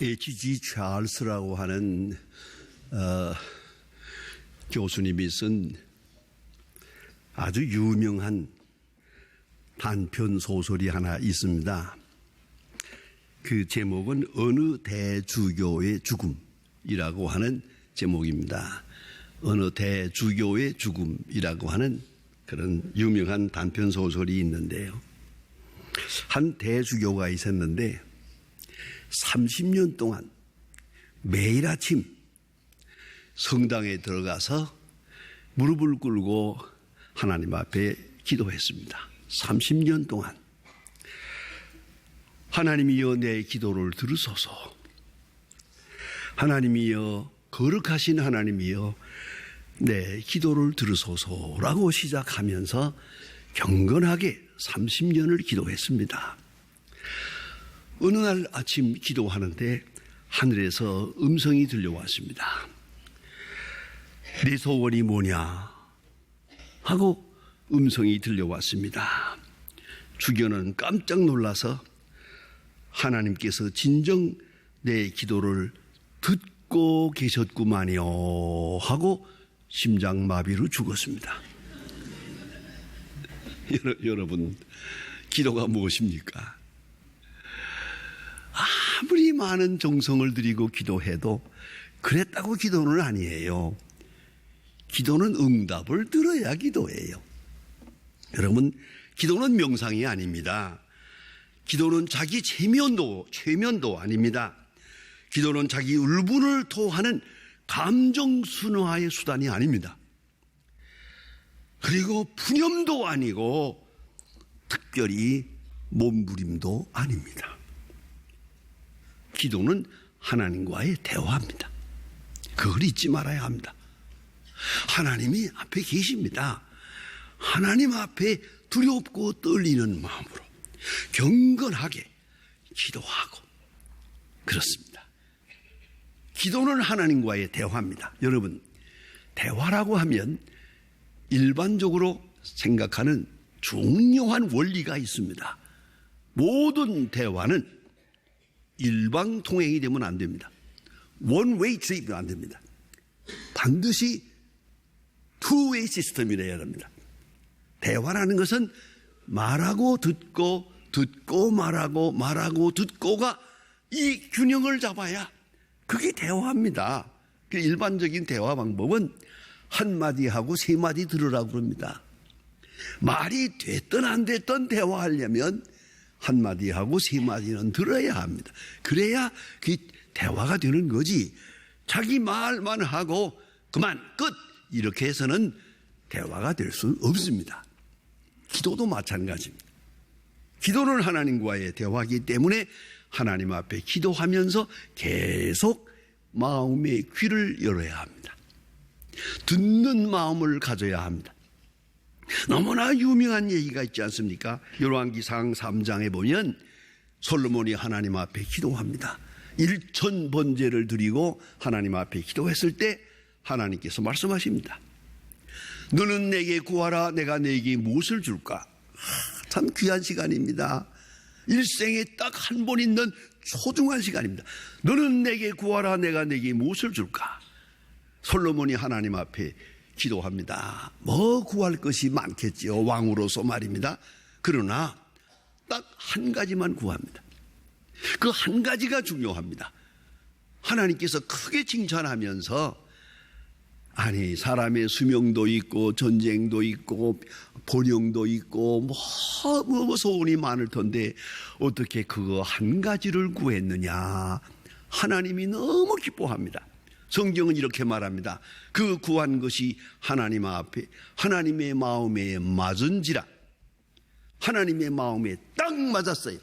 H.G. 찰스라고 하는 교수님이 쓴 아주 유명한 단편 소설이 하나 있습니다. 그 제목은 어느 대주교의 죽음이라고 하는 제목입니다. 어느 대주교의 죽음이라고 하는 그런 유명한 단편 소설이 있는데요. 한 대주교가 있었는데 30년 동안 매일 아침 성당에 들어가서 무릎을 꿇고 하나님 앞에 기도했습니다. 30년 동안. 하나님이여 내 기도를 들으소서. 하나님이여 거룩하신 하나님이여 내 기도를 들으소서라고 시작하면서 경건하게 30년을 기도했습니다. 어느 날 아침 기도하는데 하늘에서 음성이 들려왔습니다. 네 소원이 뭐냐 하고 음성이 들려왔습니다. 주교는 깜짝 놀라서 하나님께서 진정 내 기도를 듣고 계셨구만요 하고 심장마비로 죽었습니다. 여러분, 기도가 무엇입니까? 아무리 많은 정성을 들이고 기도해도 그랬다고 기도는 아니에요. 기도는 응답을 들어야 기도예요. 여러분, 기도는 명상이 아닙니다. 기도는 자기 최면도 아닙니다. 기도는 자기 울분을 토하는 감정 순화의 수단이 아닙니다. 그리고 푸념도 아니고 특별히 몸부림도 아닙니다. 기도는 하나님과의 대화입니다. 그걸 잊지 말아야 합니다. 하나님이 앞에 계십니다. 하나님 앞에 두렵고 떨리는 마음으로 경건하게 기도하고 그렇습니다. 기도는 하나님과의 대화입니다. 여러분, 대화라고 하면 일반적으로 생각하는 중요한 원리가 있습니다. 모든 대화는 일방통행이 되면 안 됩니다. 원웨이 트립이 안 됩니다. 반드시 투웨이 시스템이라야 합니다. 대화라는 것은 말하고 듣고 듣고 말하고 듣고가 이 균형을 잡아야 그게 대화입니다. 그 일반적인 대화 방법은 한마디 하고 세마디 들으라고 그럽니다. 말이 됐든 안 됐든 대화하려면 한마디 하고 세마디는 들어야 합니다. 그래야 그 대화가 되는 거지. 자기 말만 하고 그만 끝 이렇게 해서는 대화가 될 수 없습니다. 기도도 마찬가지입니다. 기도는 하나님과의 대화이기 때문에 하나님 앞에 기도하면서 계속 마음의 귀를 열어야 합니다. 듣는 마음을 가져야 합니다. 너무나 유명한 얘기가 있지 않습니까? 열왕기상 3장에 보면 솔로몬이 하나님 앞에 기도합니다. 1000번제를 드리고 하나님 앞에 기도했을 때 하나님께서 말씀하십니다. 너는 내게 구하라. 내가 내게 무엇을 줄까? 참 귀한 시간입니다. 일생에 딱 한 번 있는 소중한 시간입니다. 너는 내게 구하라. 내가 내게 무엇을 줄까? 솔로몬이 하나님 앞에 기도합니다. 뭐 구할 것이 많겠지요. 왕으로서 말입니다. 그러나 딱 한 가지만 구합니다. 그 한 가지가 중요합니다. 하나님께서 크게 칭찬하면서 아니 사람의 수명도 있고 전쟁도 있고 번영도 있고 뭐 소원이 많을 텐데 어떻게 그거 한 가지를 구했느냐. 하나님이 너무 기뻐합니다. 성경은 이렇게 말합니다. 그 구한 것이 하나님 앞에 하나님의 마음에 맞은지라. 하나님의 마음에 딱 맞았어요.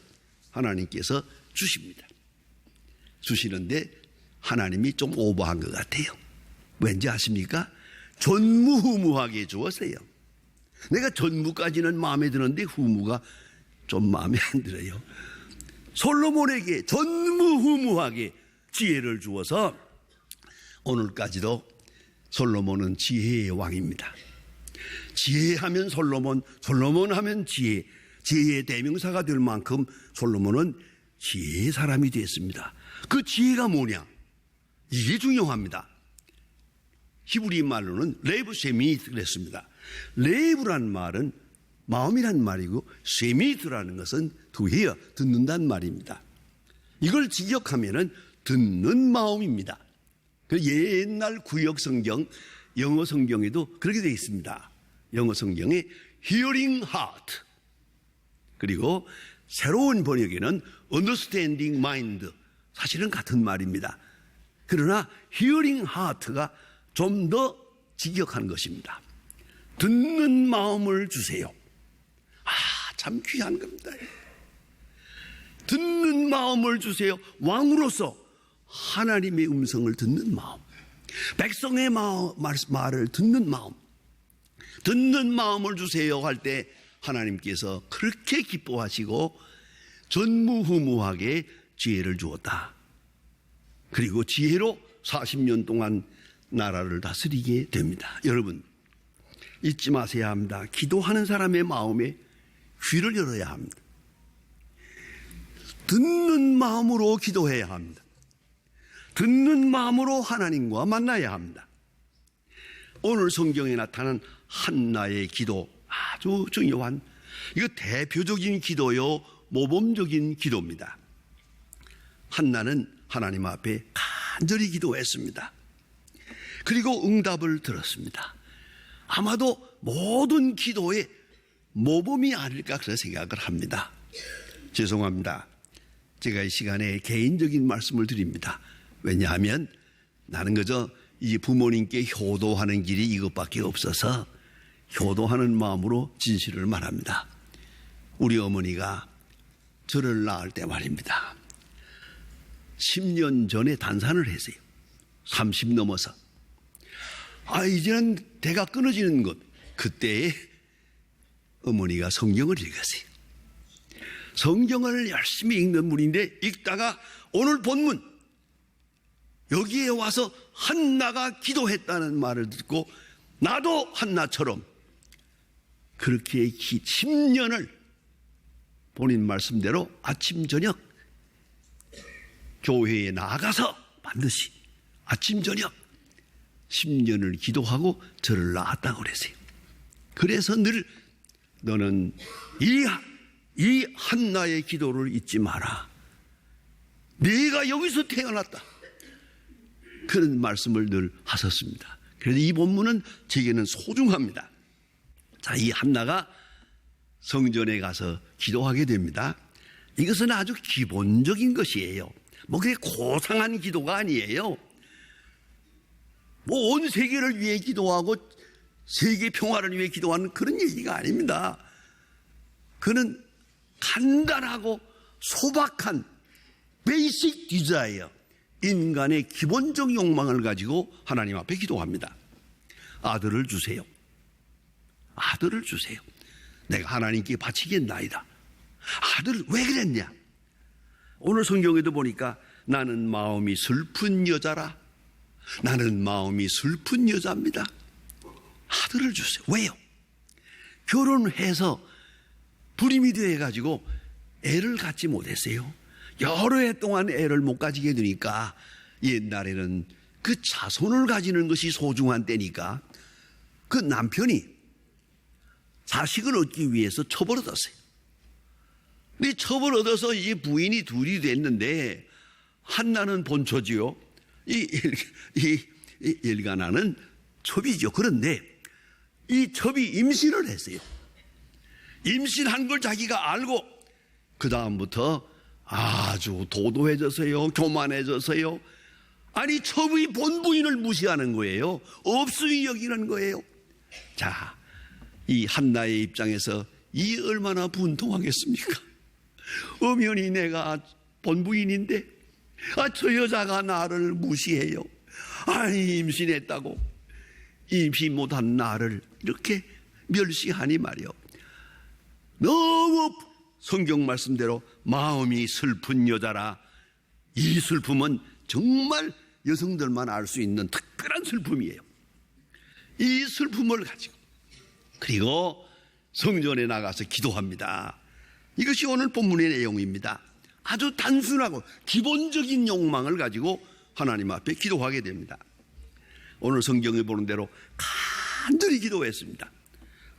하나님께서 주십니다. 주시는데 하나님이 좀 오버한 것 같아요. 왠지 아십니까? 전무후무하게 주었어요. 내가 전무까지는 마음에 드는데 후무가 좀 마음에 안 들어요. 솔로몬에게 전무후무하게 지혜를 주어서 오늘까지도 솔로몬은 지혜의 왕입니다. 지혜하면 솔로몬, 솔로몬 하면 지혜, 지혜의 대명사가 될 만큼 솔로몬은 지혜의 사람이 됐습니다. 그 지혜가 뭐냐? 이게 중요합니다. 히브리 말로는 레이브 세미트 그랬습니다. 레이브란 말은 마음이란 말이고 세미트라는 것은 두헤어 듣는다는 말입니다. 이걸 직역하면은 듣는 마음입니다. 그 옛날 구역 성경, 영어 성경에도 그렇게 되어 있습니다. 영어 성경에 hearing heart, 그리고 새로운 번역에는 understanding mind, 사실은 같은 말입니다. 그러나 hearing heart가 좀 더 직역한 것입니다. 듣는 마음을 주세요. 참 귀한 겁니다. 듣는 마음을 주세요. 왕으로서 하나님의 음성을 듣는 마음, 백성의 말을 듣는 마음, 듣는 마음을 주세요 할 때 하나님께서 그렇게 기뻐하시고 전무후무하게 지혜를 주었다. 그리고 지혜로 40년 동안 나라를 다스리게 됩니다. 여러분, 잊지 마셔야 합니다. 기도하는 사람의 마음에 귀를 열어야 합니다. 듣는 마음으로 기도해야 합니다. 듣는 마음으로 하나님과 만나야 합니다. 오늘 성경에 나타난 한나의 기도, 아주 중요한, 이거 대표적인 기도요, 모범적인 기도입니다. 한나는 하나님 앞에 간절히 기도했습니다. 그리고 응답을 들었습니다. 아마도 모든 기도의 모범이 아닐까 그런 생각을 합니다. 죄송합니다. 제가 이 시간에 개인적인 말씀을 드립니다. 왜냐하면 나는 그저 이 부모님께 효도하는 길이 이것밖에 없어서 효도하는 마음으로 진실을 말합니다. 우리 어머니가 저를 낳을 때 말입니다. 10년 전에 단산을 했어요. 30 넘어서. 이제는 대가 끊어지는 것. 그때에 어머니가 성경을 읽었어요. 성경을 열심히 읽는 분인데 읽다가 오늘 본문 여기에 와서 한나가 기도했다는 말을 듣고 나도 한나처럼 그렇게 10년을 본인 말씀대로 아침 저녁 교회에 나가서 반드시 아침 저녁 10년을 기도하고 저를 낳았다고 그랬어요. 그래서 늘 너는 이 한나의 기도를 잊지 마라. 네가 여기서 태어났다. 그런 말씀을 늘 하셨습니다. 그래서 이 본문은 제게는 소중합니다. 자, 이 한나가 성전에 가서 기도하게 됩니다. 이것은 아주 기본적인 것이에요. 그게 고상한 기도가 아니에요. 온 세계를 위해 기도하고 세계 평화를 위해 기도하는 그런 얘기가 아닙니다. 그는 간단하고 소박한 베이식 디자이어, 인간의 기본적 욕망을 가지고 하나님 앞에 기도합니다. 아들을 주세요. 아들을 주세요. 내가 하나님께 바치겠나이다. 아들 왜 그랬냐? 오늘 성경에도 보니까 나는 마음이 슬픈 여자라. 나는 마음이 슬픈 여자입니다. 아들을 주세요. 왜요? 결혼해서 불임이 돼가지고 애를 갖지 못했어요. 여러 해 동안 애를 못 가지게 되니까 옛날에는 그 자손을 가지는 것이 소중한 때니까 그 남편이 자식을 얻기 위해서 첩을 얻었어요. 근데 첩을 얻어서 이제 부인이 둘이 됐는데 한나는 본처지요. 이 엘가나는 첩이죠. 그런데 이 첩이 임신을 했어요. 임신한 걸 자기가 알고 그 다음부터 아주 도도해졌어요. 교만해졌어요. 아니 첩의 본부인을 무시하는 거예요. 없으이 여기는 거예요. 자, 이 한나의 입장에서 이 얼마나 분통하겠습니까? 엄연히 내가 본부인인데 저 여자가 나를 무시해요. 아니 임신했다고 임신 못한 나를 이렇게 멸시하니 말이요. 너무 성경 말씀대로 마음이 슬픈 여자라. 이 슬픔은 정말 여성들만 알 수 있는 특별한 슬픔이에요. 이 슬픔을 가지고 그리고 성전에 나가서 기도합니다. 이것이 오늘 본문의 내용입니다. 아주 단순하고 기본적인 욕망을 가지고 하나님 앞에 기도하게 됩니다. 오늘 성경에 보는 대로 간절히 기도했습니다.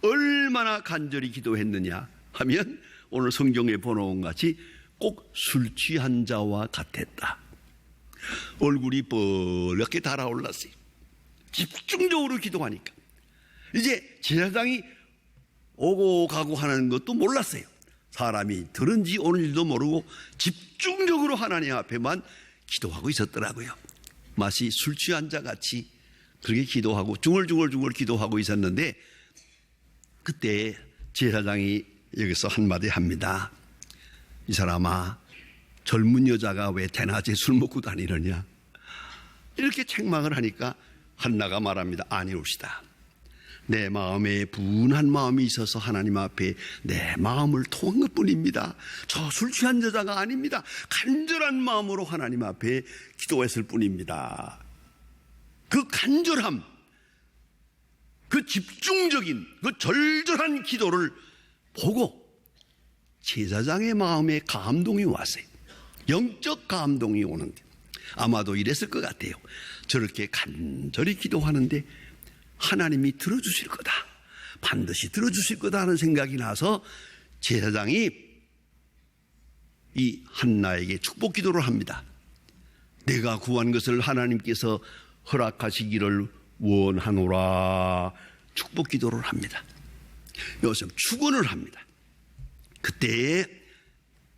얼마나 간절히 기도했느냐 하면 오늘 성경에 보는 것 같이 꼭 술 취한 자와 같았다. 얼굴이 뻘겋게 달아올랐어요. 집중적으로 기도하니까. 이제 제사장이 오고 가고 하는 것도 몰랐어요. 사람이 들은지 오는지도 모르고 집중적으로 하나님 앞에만 기도하고 있었더라고요. 마치 술 취한 자 같이 그렇게 기도하고 중얼중얼 기도하고 있었는데, 그때 제사장이 여기서 한마디 합니다. 이 사람아, 젊은 여자가 왜 대낮에 술 먹고 다니느냐, 이렇게 책망을 하니까 한나가 말합니다. 아니옵시다. 내 마음에 분한 마음이 있어서 하나님 앞에 내 마음을 토한 것뿐입니다. 저 술 취한 여자가 아닙니다. 간절한 마음으로 하나님 앞에 기도했을 뿐입니다. 그 간절함, 그 집중적인, 그 절절한 기도를 보고 제사장의 마음에 감동이 왔어요. 영적 감동이 오는데, 아마도 이랬을 것 같아요. 저렇게 간절히 기도하는데 하나님이 들어주실 거다, 반드시 들어주실 거다 하는 생각이 나서 제사장이 이 한나에게 축복 기도를 합니다. 내가 구한 것을 하나님께서 허락하시기를 원하노라, 축복 기도를 합니다. 여기서 축원을 합니다. 그때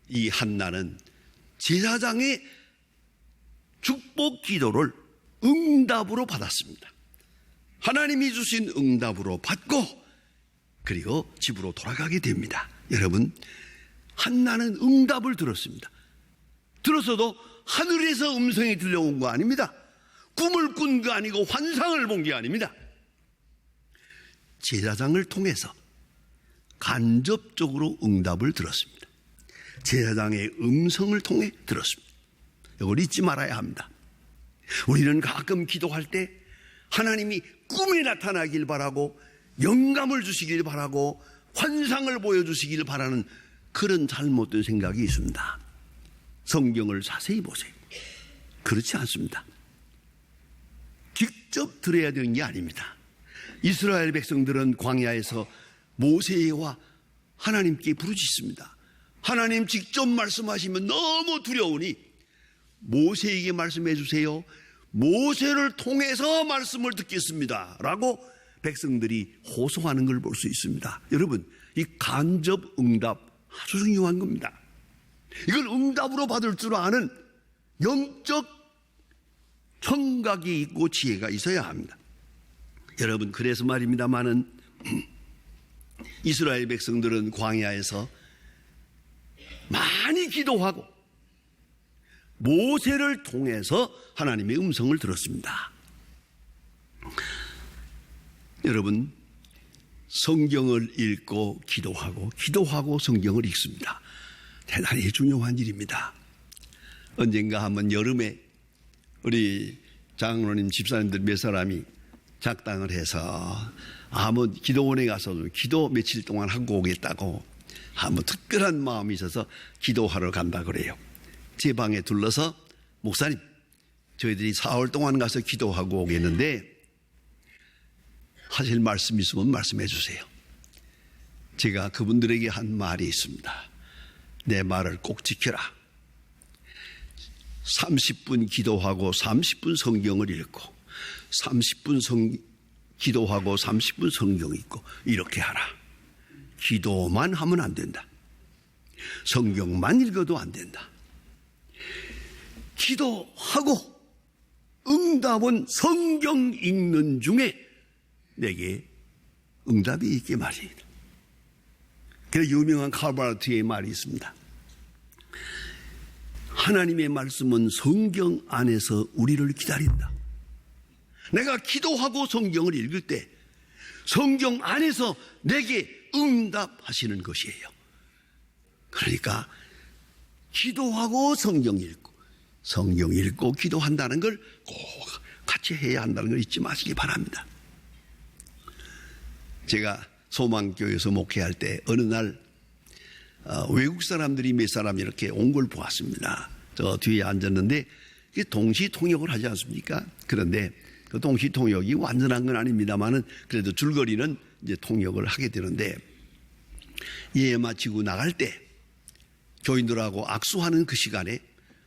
이 한나는 제사장의 축복 기도를 응답으로 받았습니다. 하나님이 주신 응답으로 받고 그리고 집으로 돌아가게 됩니다. 여러분, 한나는 응답을 들었습니다. 들었어도 하늘에서 음성이 들려온 거 아닙니다. 꿈을 꾼 거 아니고 환상을 본 게 아닙니다. 제사장을 통해서 간접적으로 응답을 들었습니다. 제사장의 음성을 통해 들었습니다. 이걸 잊지 말아야 합니다. 우리는 가끔 기도할 때 하나님이 꿈에 나타나길 바라고 영감을 주시길 바라고 환상을 보여주시길 바라는 그런 잘못된 생각이 있습니다. 성경을 자세히 보세요. 그렇지 않습니다. 직접 들어야 되는 게 아닙니다. 이스라엘 백성들은 광야에서 모세와 하나님께 부르짖습니다. 하나님 직접 말씀하시면 너무 두려우니 모세에게 말씀해 주세요. 모세를 통해서 말씀을 듣겠습니다 라고 백성들이 호소하는 걸 볼 수 있습니다. 여러분, 이 간접 응답 아주 중요한 겁니다. 이걸 응답으로 받을 줄 아는 영적 청각이 있고 지혜가 있어야 합니다. 여러분, 그래서 말입니다마는 이스라엘 백성들은 광야에서 많이 기도하고 모세를 통해서 하나님의 음성을 들었습니다. 여러분, 성경을 읽고 기도하고 성경을 읽습니다. 대단히 중요한 일입니다. 언젠가 한번 여름에 우리 장로님 집사님들 몇 사람이 작당을 해서 한번 기도원에 가서 기도 며칠 동안 하고 오겠다고 한번 특별한 마음이 있어서 기도하러 간다 그래요. 제 방에 둘러서 목사님, 저희들이 4월 동안 가서 기도하고 오겠는데 하실 말씀 있으면 말씀해 주세요. 제가 그분들에게 한 말이 있습니다. 내 말을 꼭 지켜라. 30분 기도하고 30분 성경을 읽고 30분 기도하고 30분 성경 읽고 이렇게 하라. 기도만 하면 안 된다. 성경만 읽어도 안 된다. 기도하고 응답은 성경 읽는 중에 내게 응답이 있게 말입니다. 그래서 유명한 칼바르트의 말이 있습니다. 하나님의 말씀은 성경 안에서 우리를 기다린다. 내가 기도하고 성경을 읽을 때 성경 안에서 내게 응답하시는 것이에요. 그러니까 기도하고 성경 읽고 기도한다는 걸 꼭 같이 해야 한다는 걸 잊지 마시기 바랍니다. 제가 소망교회에서 목회할 때 어느 날 외국 사람들이 몇 사람 이렇게 온 걸 보았습니다. 저 뒤에 앉았는데 동시 통역을 하지 않습니까? 그런데 그 동시 통역이 완전한 건 아닙니다만은 그래도 줄거리는 이제 통역을 하게 되는데, 예배 마치고 나갈 때 교인들하고 악수하는 그 시간에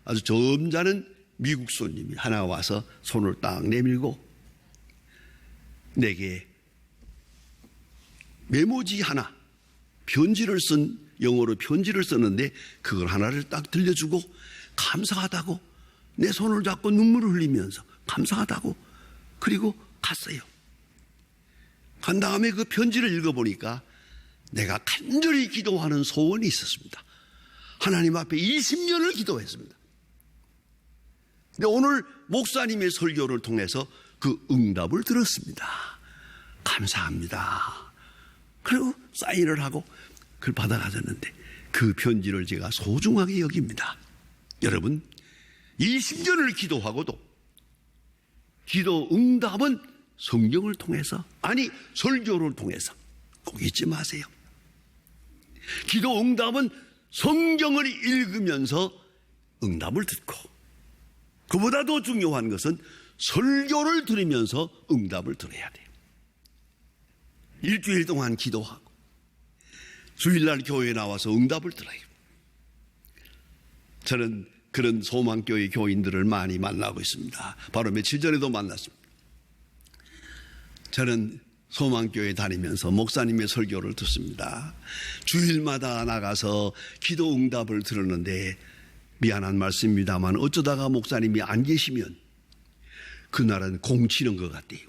아주 점잖은 미국 손님이 하나 와서 손을 딱 내밀고 내게 메모지 하나, 편지를 쓴, 영어로 편지를 썼는데 그걸 하나를 딱 들려주고 감사하다고, 내 손을 잡고 눈물을 흘리면서 감사하다고, 그리고 갔어요. 간 다음에 그 편지를 읽어보니까 내가 간절히 기도하는 소원이 있었습니다. 하나님 앞에 20년을 기도했습니다. 근데 오늘 목사님의 설교를 통해서 그 응답을 들었습니다. 감사합니다. 그리고 사인을 하고 그걸 받아가졌는데 그 편지를 제가 소중하게 여깁니다. 여러분, 20년을 기도하고도 기도 응답은 성경을 통해서, 아니 설교를 통해서 꼭 잊지 마세요. 기도 응답은 성경을 읽으면서 응답을 듣고, 그보다 더 중요한 것은 설교를 들으면서 응답을 들어야 돼요. 일주일 동안 기도하고 주일날 교회에 나와서 응답을 들어요. 저는 그런 소망교회 교인들을 많이 만나고 있습니다. 바로 며칠 전에도 만났습니다. 저는 소망교회 다니면서 목사님의 설교를 듣습니다. 주일마다 나가서 기도 응답을 들었는데, 미안한 말씀입니다만 어쩌다가 목사님이 안 계시면 그날은 공치는 것 같아요.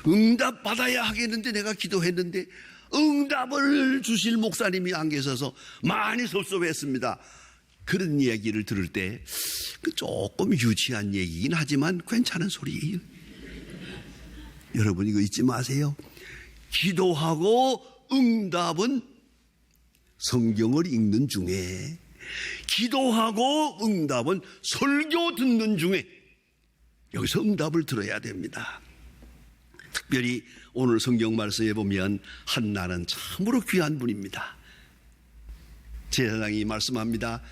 응답 받아야 하겠는데 내가 기도했는데 응답을 주실 목사님이 안 계셔서 많이 섭섭했습니다. 그런 얘기를 들을 때 조금 유치한 얘기긴 하지만 괜찮은 소리예요. 여러분, 이거 잊지 마세요. 기도하고 응답은 성경을 읽는 중에, 기도하고 응답은 설교 듣는 중에 여기서 응답을 들어야 됩니다. 특별히 오늘 성경 말씀에 보면 한나는 참으로 귀한 분입니다. 제사장이 말씀합니다.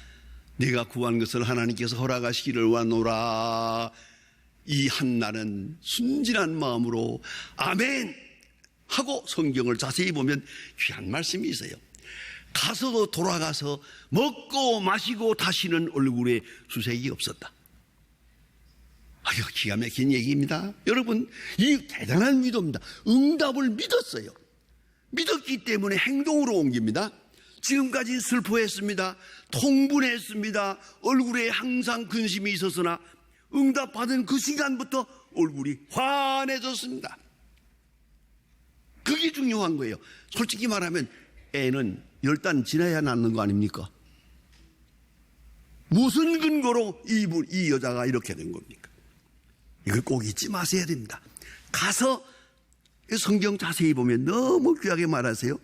네가 구한 것을 하나님께서 허락하시기를 원하노라. 이 한나는 순진한 마음으로 아멘 하고 성경을 자세히 보면 귀한 말씀이 있어요. 가서도 돌아가서 먹고 마시고 다시는 얼굴에 수색이 없었다. 아유, 기가 막힌 얘기입니다. 여러분, 이 대단한 믿음입니다. 응답을 믿었어요. 믿었기 때문에 행동으로 옮깁니다. 지금까지 슬퍼했습니다. 통분했습니다. 얼굴에 항상 근심이 있었으나 응답받은 그 시간부터 얼굴이 환해졌습니다. 그게 중요한 거예요. 솔직히 말하면 애는 10단 지나야 낳는 거 아닙니까? 무슨 근거로 이 여자가 이렇게 된 겁니까? 이걸 꼭 잊지 마셔야 됩니다. 가서 성경 자세히 보면 너무 귀하게 말하세요.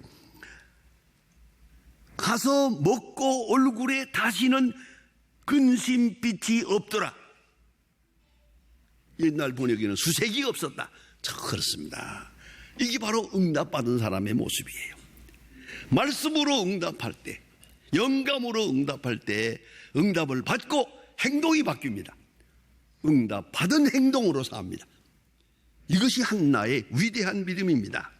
가서 먹고 얼굴에 다시는 근심빛이 없더라. 옛날 번역에는 수색이 없었다. 그렇습니다. 이게 바로 응답받은 사람의 모습이에요. 말씀으로 응답할 때, 영감으로 응답할 때 응답을 받고 행동이 바뀝니다. 응답받은 행동으로 삽니다. 이것이 한나의 위대한 믿음입니다.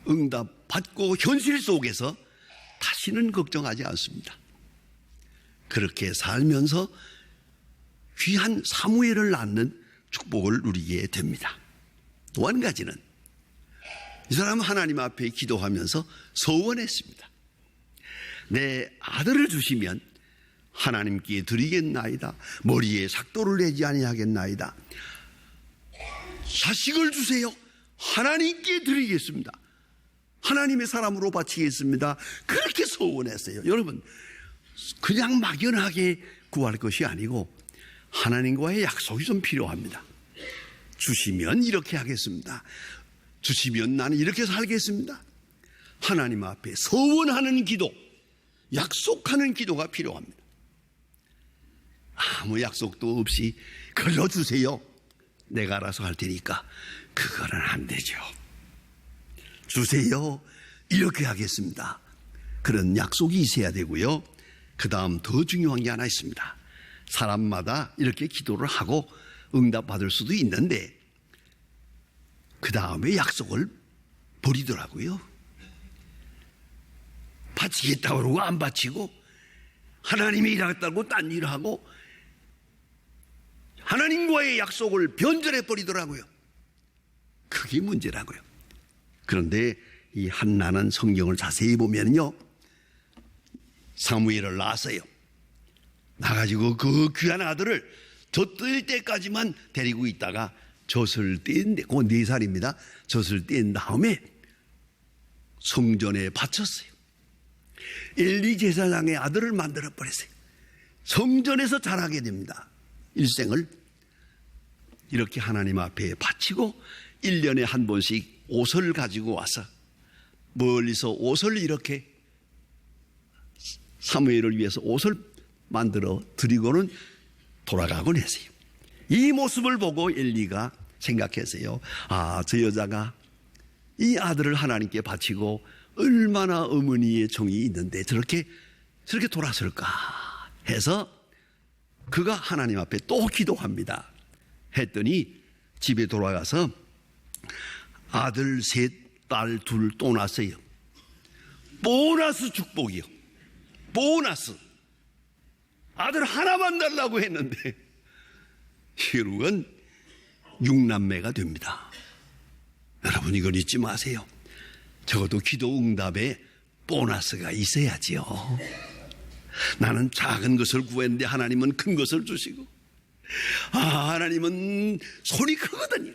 응답받고 현실 속에서 다시는 걱정하지 않습니다. 그렇게 살면서 귀한 사무엘을 낳는 축복을 누리게 됩니다. 또 한 가지는 이 사람은 하나님 앞에 기도하면서 서원했습니다. 내 아들을 주시면 하나님께 드리겠나이다. 머리에 삭도를 내지 아니하겠나이다. 자식을 주세요. 하나님께 드리겠습니다. 하나님의 사람으로 바치겠습니다. 그렇게 서원했어요. 여러분, 그냥 막연하게 구할 것이 아니고 하나님과의 약속이 좀 필요합니다. 주시면 이렇게 하겠습니다. 주시면 나는 이렇게 살겠습니다. 하나님 앞에 서원하는 기도, 약속하는 기도가 필요합니다. 아무 약속도 없이 걸러주세요. 내가 알아서 할 테니까. 그거는 안 되죠. 주세요. 이렇게 하겠습니다. 그런 약속이 있어야 되고요. 그 다음 더 중요한 게 하나 있습니다. 사람마다 이렇게 기도를 하고 응답받을 수도 있는데 그 다음에 약속을 버리더라고요. 바치겠다고 그러고 안 바치고 하나님이 일하겠다고 딴 일을 하고 하나님과의 약속을 변절해 버리더라고요. 그게 문제라고요. 그런데 이 한나는 성경을 자세히 보면요, 사무엘을 낳았어요. 나가지고 그 귀한 아들을 젖을 때까지만 데리고 있다가 젖을 뗀데, 그 4살입니다. 젖을 뗀 다음에 성전에 바쳤어요. 엘리 제사장의 아들을 만들어 버렸어요. 성전에서 자라게 됩니다. 일생을 이렇게 하나님 앞에 바치고 1년에 한 번씩 옷을 가지고 와서 멀리서 옷을 이렇게 사무엘을 위해서 옷을 만들어 드리고는 돌아가곤 했어요. 이 모습을 보고 엘리가 생각했어요. 아, 저 여자가 이 아들을 하나님께 바치고 얼마나 어머니의 정이 있는데 저렇게 돌아설까 해서 그가 하나님 앞에 또 기도합니다. 했더니 집에 돌아가서 아들 3, 딸 2 또 낳았어요. 보너스 축복이요. 보너스. 아들 하나만 달라고 했는데 결국은 6남매가 됩니다. 여러분 이걸 잊지 마세요. 적어도 기도 응답에 보너스가 있어야지요. 나는 작은 것을 구했는데 하나님은 큰 것을 주시고, 하나님은 손이 크거든요.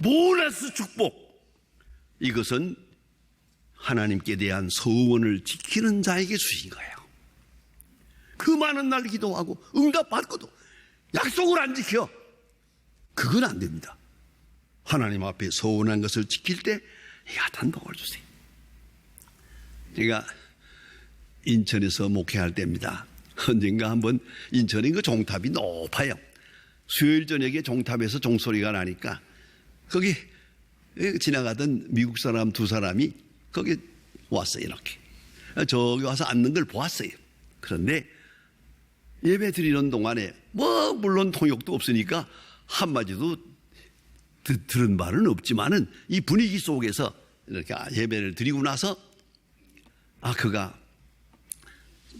보너스 축복, 이것은 하나님께 대한 소원을 지키는 자에게 주신 거예요. 그 많은 날 기도하고 응답받고도 약속을 안 지켜, 그건 안 됩니다. 하나님 앞에 소원한 것을 지킬 때 야단 복을 주세요. 제가 인천에서 목회할 때입니다. 언젠가 한번 인천에 그 종탑이 높아요. 수요일 저녁에 종탑에서 종소리가 나니까 거기 지나가던 미국 사람 2사람이 거기 왔어요. 이렇게 저기 와서 앉는 걸 보았어요. 그런데 예배 드리는 동안에 물론 통역도 없으니까 한마디도 들은 바는 없지만은 이 분위기 속에서 이렇게 예배를 드리고 나서 그가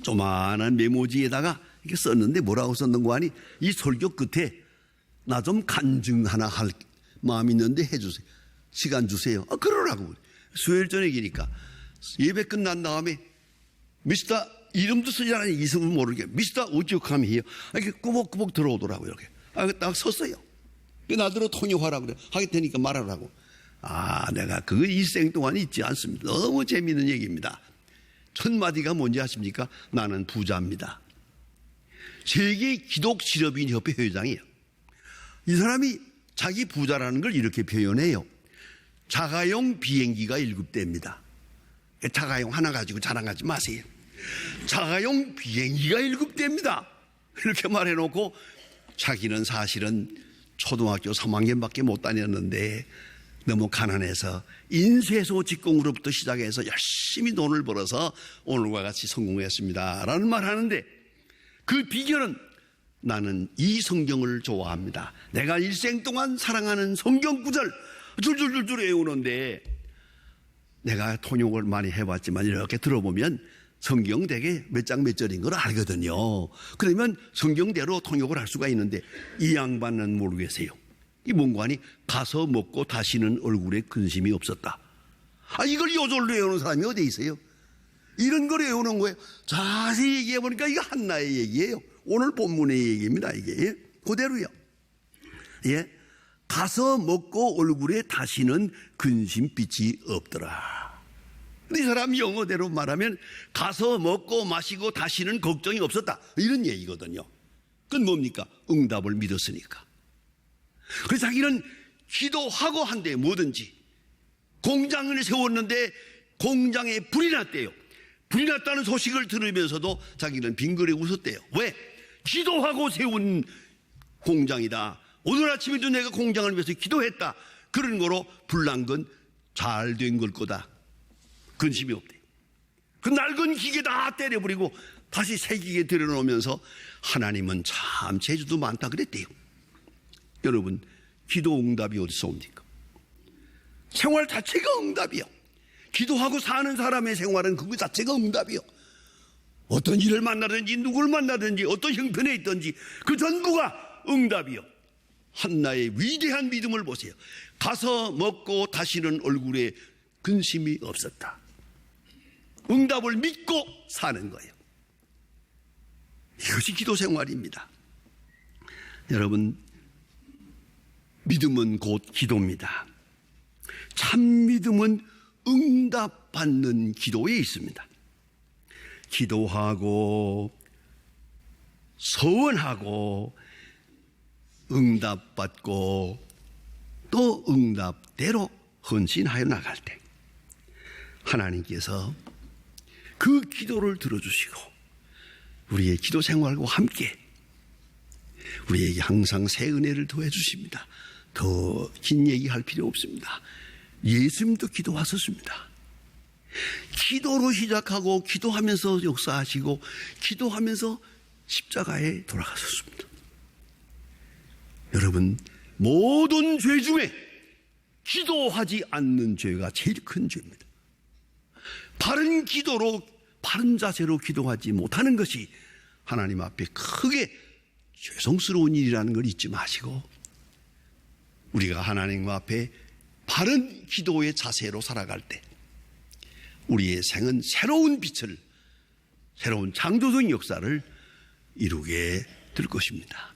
조만한 메모지에다가 이렇게 썼는데 뭐라고 썼는 거 아니? 이 설교 끝에 나 좀 간증 하나 할 마음이 있는데 해주세요. 시간 주세요. 그러라고. 수요일 저녁이니까 예배 끝난 다음에 미스터 이름도 쓰지 않아요. 이름은 모르게 미스터 우직함이에요. 이렇게 꾸벅꾸벅 들어오더라고요. 이렇게 딱 섰어요. 나더러 통역하라고 그래. 하겠다니까 말하라고. 내가 그 일생 동안 잊지 않습니다. 너무 재미있는 얘기입니다. 첫 마디가 뭔지 아십니까? 나는 부자입니다. 세계 기독 실업인 협회 회장이에요. 이 사람이 자기 부자라는 걸 이렇게 표현해요. 자가용 비행기가 7대입니다. 자가용 하나 가지고 자랑하지 마세요. 자가용 비행기가 7대입니다. 이렇게 말해놓고 자기는 사실은 초등학교 3학년밖에 못 다녔는데 너무 가난해서 인쇄소 직공으로부터 시작해서 열심히 돈을 벌어서 오늘과 같이 성공했습니다 라는 말 하는데, 그 비결은 나는 이 성경을 좋아합니다. 내가 일생 동안 사랑하는 성경 구절 줄줄줄줄 외우는데, 내가 통역을 많이 해봤지만 이렇게 들어보면 성경 되게 몇 장 몇 절인 걸 알거든요. 그러면 성경대로 통역을 할 수가 있는데 이 양반은 모르겠어요. 이 뭔가 하니 가서 먹고 다시는 얼굴에 근심이 없었다. 이걸 요절로 외우는 사람이 어디 있어요? 이런 걸 외우는 거예요. 자세히 얘기해 보니까 이거 한나의 얘기예요. 오늘 본문의 얘기입니다. 이게 그대로요. 예, 가서 먹고 얼굴에 다시는 근심빛이 없더라. 이 사람 영어대로 말하면 가서 먹고 마시고 다시는 걱정이 없었다, 이런 얘기거든요. 그건 뭡니까? 응답을 믿었으니까. 그래서 자기는 기도하고 한데 뭐든지, 공장을 세웠는데 공장에 불이 났대요. 불이 났다는 소식을 들으면서도 자기는 빙그레 웃었대요. 왜? 기도하고 세운 공장이다. 오늘 아침에도 내가 공장을 위해서 기도했다. 그런 거로 불난 건 잘 된 걸 거다. 근심이 없대. 그 낡은 기계 다 때려버리고 다시 새 기계 들여놓으면서 하나님은 참 재주도 많다 그랬대요. 여러분, 기도 응답이 어디서 옵니까? 생활 자체가 응답이요. 기도하고 사는 사람의 생활은 그거 자체가 응답이요. 어떤 일을 만나든지 누구를 만나든지 어떤 형편에 있든지 그 전부가 응답이요. 한나의 위대한 믿음을 보세요. 가서 먹고 다시는 얼굴에 근심이 없었다. 응답을 믿고 사는 거예요. 이것이 기도 생활입니다. 여러분, 믿음은 곧 기도입니다. 참 믿음은 응답받는 기도에 있습니다. 기도하고 서원하고 응답받고 또 응답대로 헌신하여 나갈 때 하나님께서 그 기도를 들어주시고 우리의 기도 생활과 함께 우리에게 항상 새 은혜를 더해 주십니다. 더 긴 얘기할 필요 없습니다. 예수님도 기도하셨습니다. 기도로 시작하고 기도하면서 역사하시고 기도하면서 십자가에 돌아가셨습니다. 여러분, 모든 죄 중에 기도하지 않는 죄가 제일 큰 죄입니다. 바른 기도로 바른 자세로 기도하지 못하는 것이 하나님 앞에 크게 죄송스러운 일이라는 걸 잊지 마시고 우리가 하나님 앞에 바른 기도의 자세로 살아갈 때 우리의 생은 새로운 빛을, 새로운 창조적인 역사를 이루게 될 것입니다.